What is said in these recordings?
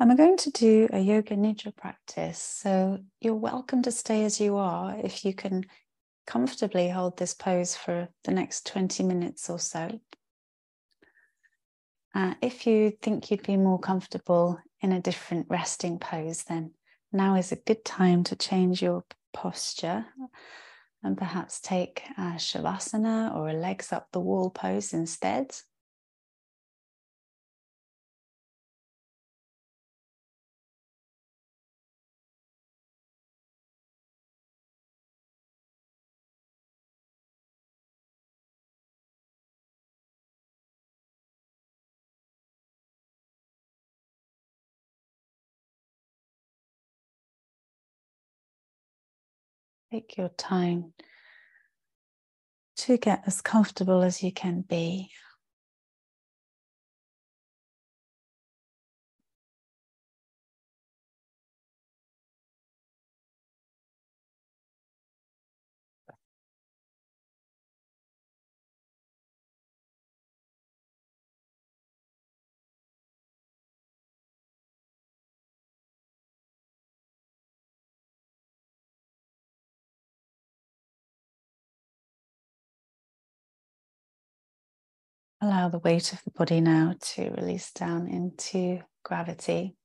I'm going to do a yoga nidra practice, so you're welcome to stay as you are if you can comfortably hold this pose for the next 20 minutes or so. If you think you'd be more comfortable in a different resting pose, then now is a good time to change your posture and perhaps take a shavasana or a legs up the wall pose instead. Take your time to get as comfortable as you can be. Allow the weight of the body now to release down into gravity.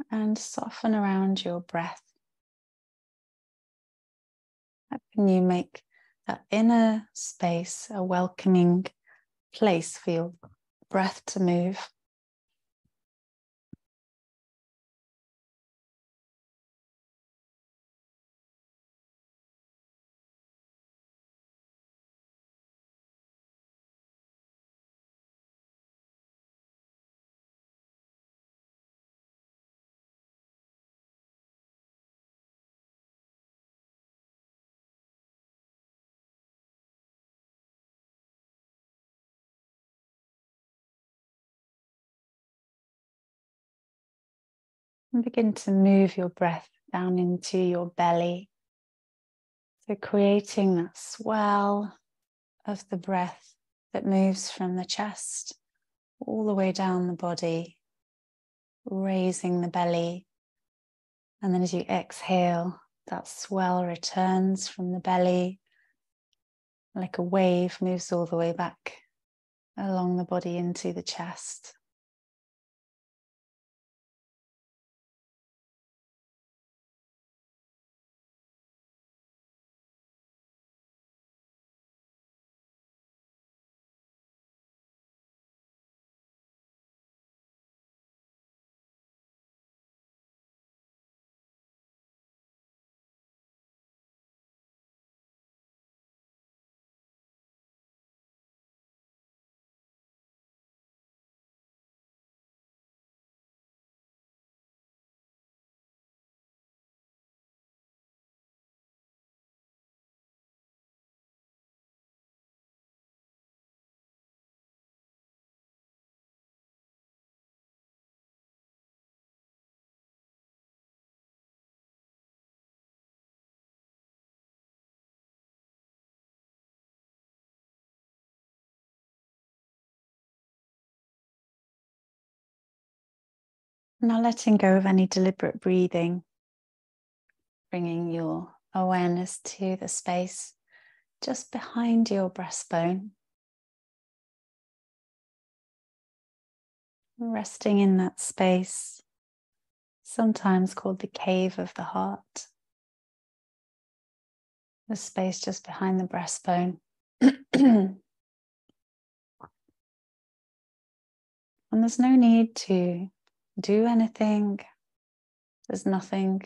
And soften around your breath. How can you make that inner space a welcoming place for your breath to move? And begin to move your breath down into your belly. So creating that swell of the breath that moves from the chest all the way down the body, raising the belly. And then as you exhale, that swell returns from the belly, like a wave moves all the way back along the body into the chest. Now letting go of any deliberate breathing, bringing your awareness to the space just behind your breastbone. Resting in that space, sometimes called the cave of the heart. The space just behind the breastbone. And there's no need to do anything. There's nothing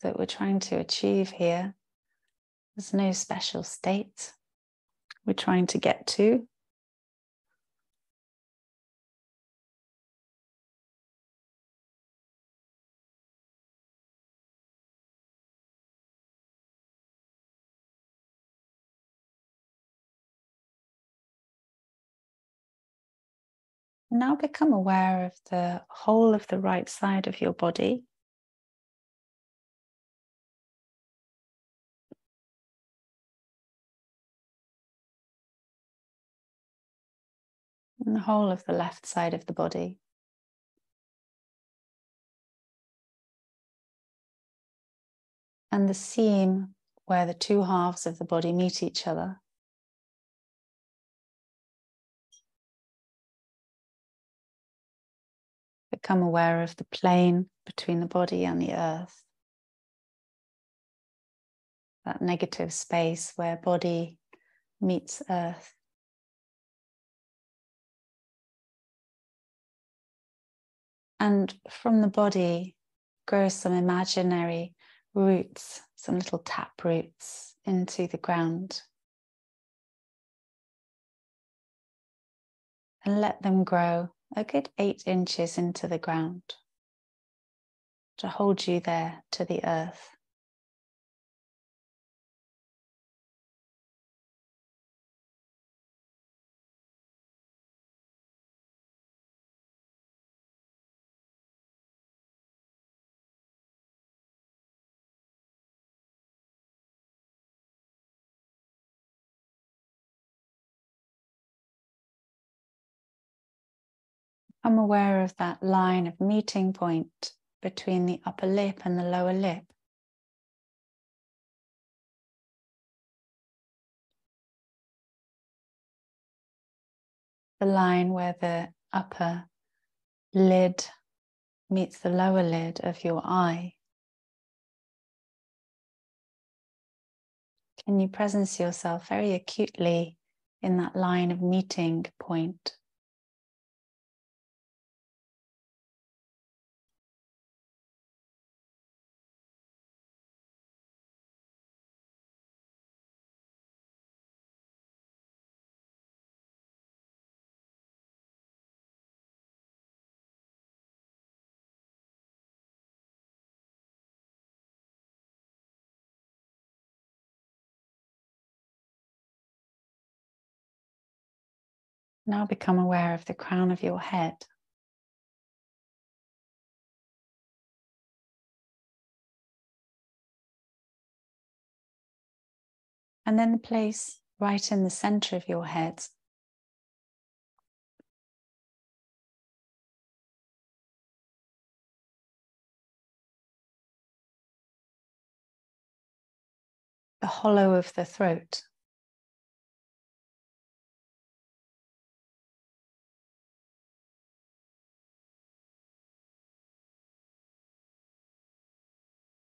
that we're trying to achieve here. There's no special state we're trying to get to. Now become aware of the whole of the right side of your body. And the whole of the left side of the body. And the seam where the two halves of the body meet each other. Become aware of the plane between the body and the earth. That negative space where body meets earth. And from the body grow some imaginary roots, some little tap roots into the ground. And let them grow a good 8 inches into the ground to hold you there to the earth. I'm aware of that line of meeting point between the upper lip and the lower lip. The line where the upper lid meets the lower lid of your eye. Can you presence yourself very acutely in that line of meeting point? Now become aware of the crown of your head. And then the place right in the center of your head. The hollow of the throat.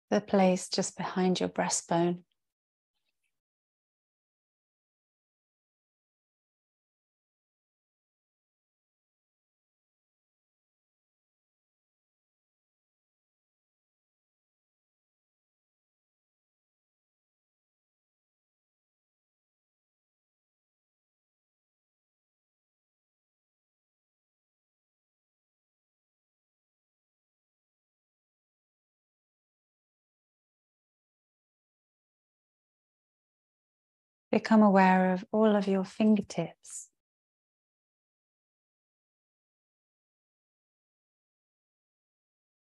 The place just behind your breastbone. Become aware of all of your fingertips.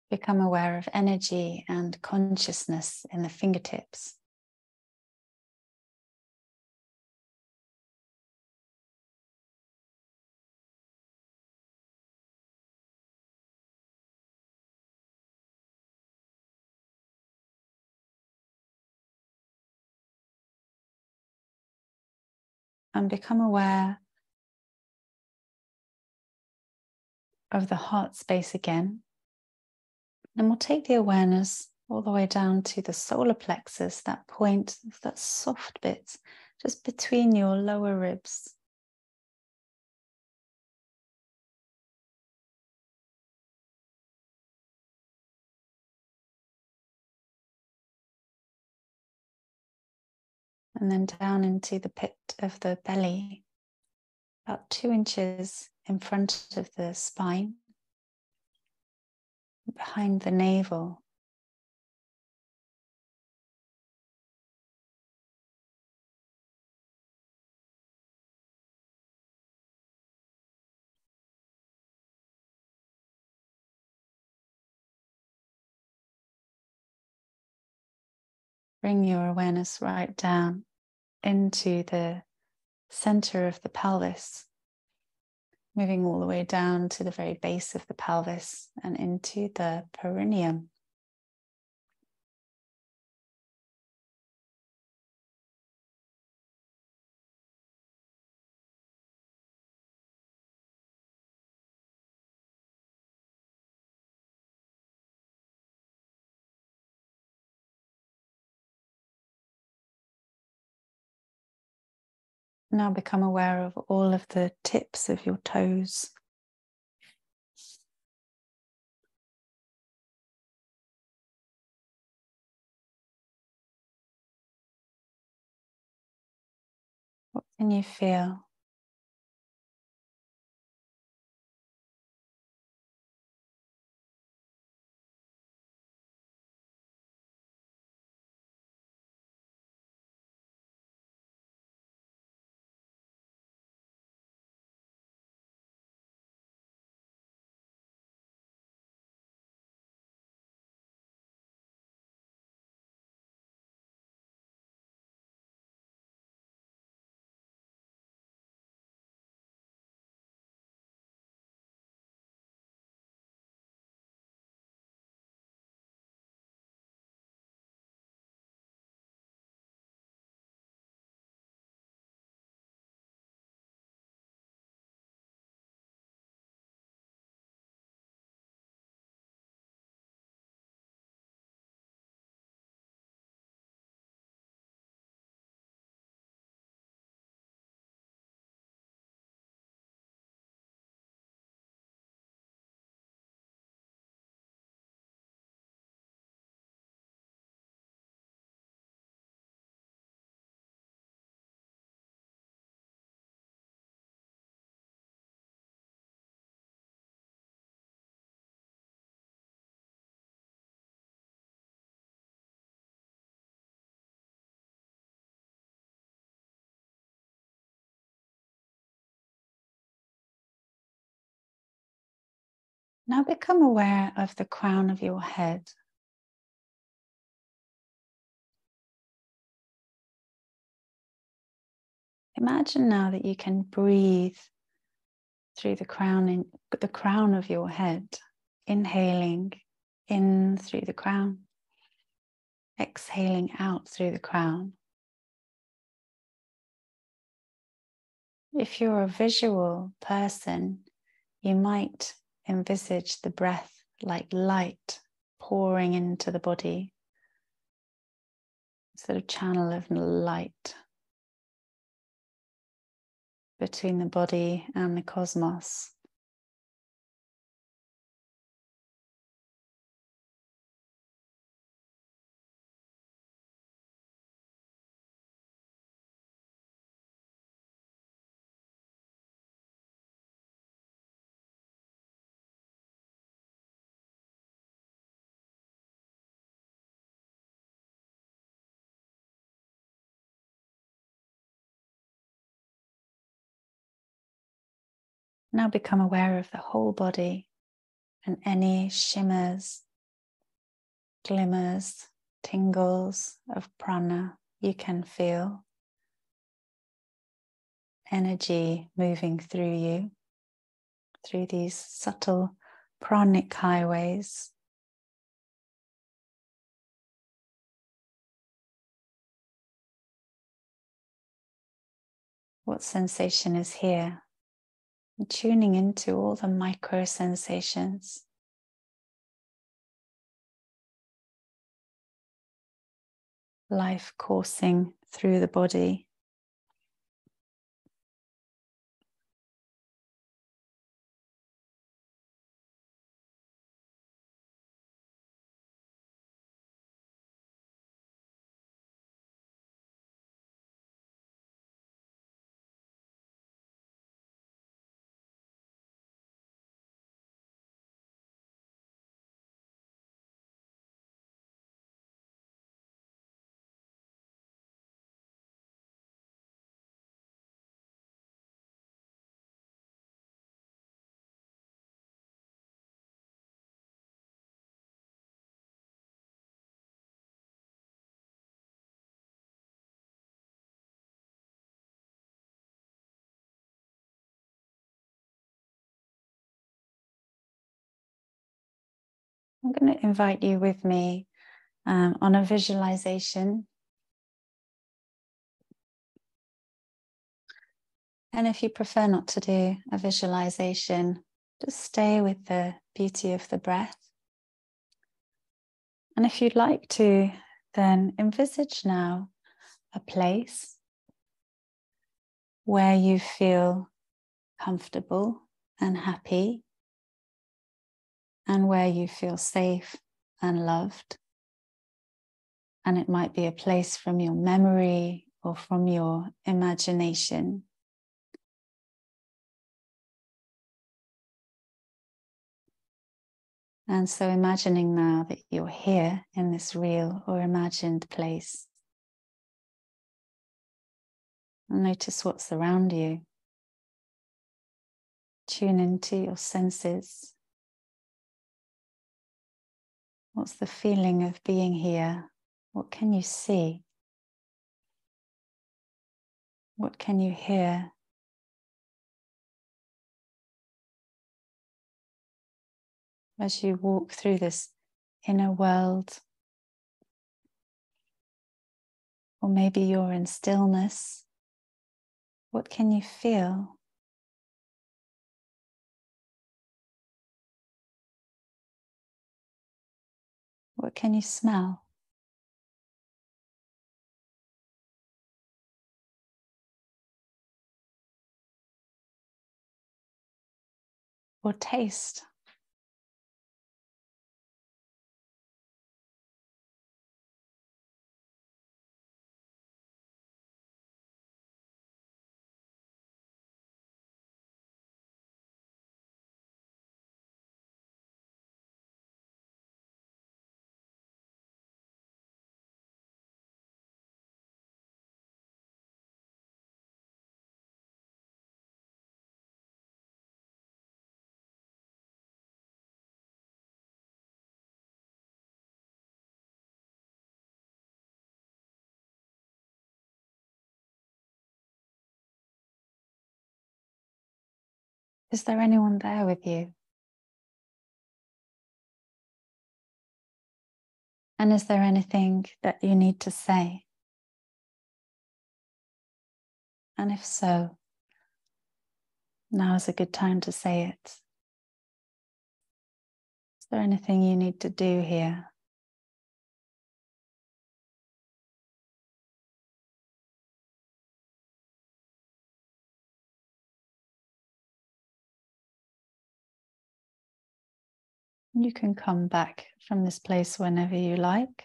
Become aware of energy and consciousness in the fingertips. And become aware of the heart space again. And we'll take the awareness all the way down to the solar plexus, that point, that soft bit, just between your lower ribs. And then down into the pit of the belly, about 2 inches in front of the spine, behind the navel. Bring your awareness right down into the center of the pelvis, moving all the way down to the very base of the pelvis and into the perineum. Now become aware of all of the tips of your toes. What can you feel? Now become aware of the crown of your head. Imagine now that you can breathe through the crown of your head, inhaling in through the crown, exhaling out through the crown. If you're a visual person, you might envisage the breath like light pouring into the body, sort of channel of light between the body and the cosmos. Now become aware of the whole body and any shimmers, glimmers, tingles of prana you can feel. Energy moving through you, through these subtle pranic highways. What sensation is here? And tuning into all the micro sensations. Life coursing through the body. I'm going to invite you with me on a visualization. And if you prefer not to do a visualization, just stay with the beauty of the breath. And if you'd like to, then envisage now a place where you feel comfortable and happy, and where you feel safe and loved. And it might be a place from your memory or from your imagination. And so imagining now that you're here in this real or imagined place. And notice what's around you. Tune into your senses. What's the feeling of being here? What can you see? What can you hear? As you walk through this inner world, or maybe you're in stillness, what can you feel? What can you smell? Or taste? Is there anyone there with you? And is there anything that you need to say? And if so, now is a good time to say it. Is there anything you need to do here? You can come back from this place whenever you like.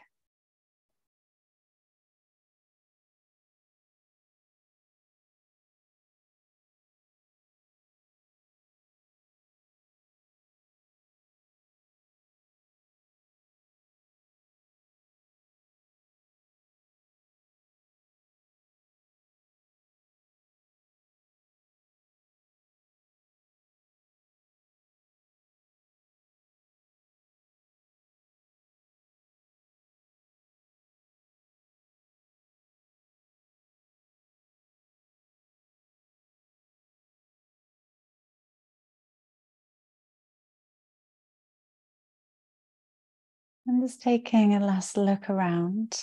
And just taking a last look around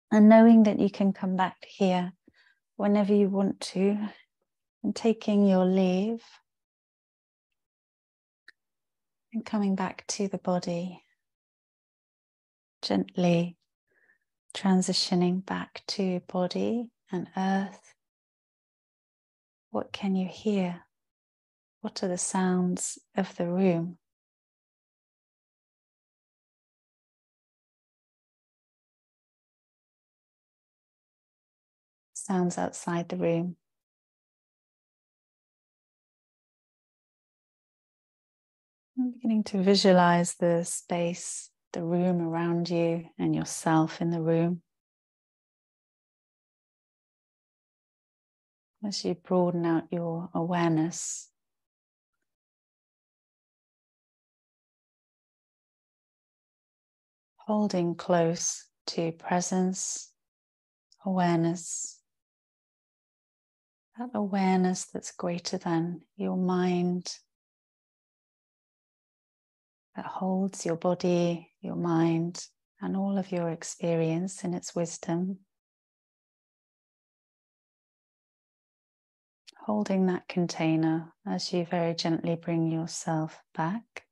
and knowing that you can come back here whenever you want to, and taking your leave and coming back to the body, gently transitioning back to body and earth. What can you hear? What are the sounds of the room? Sounds outside the room. I'm beginning to visualize the space, the room around you, and yourself in the room. As you broaden out your awareness, holding close to presence, awareness, that awareness that's greater than your mind, that holds your body, your mind, and all of your experience in its wisdom. Holding that container as you very gently bring yourself back.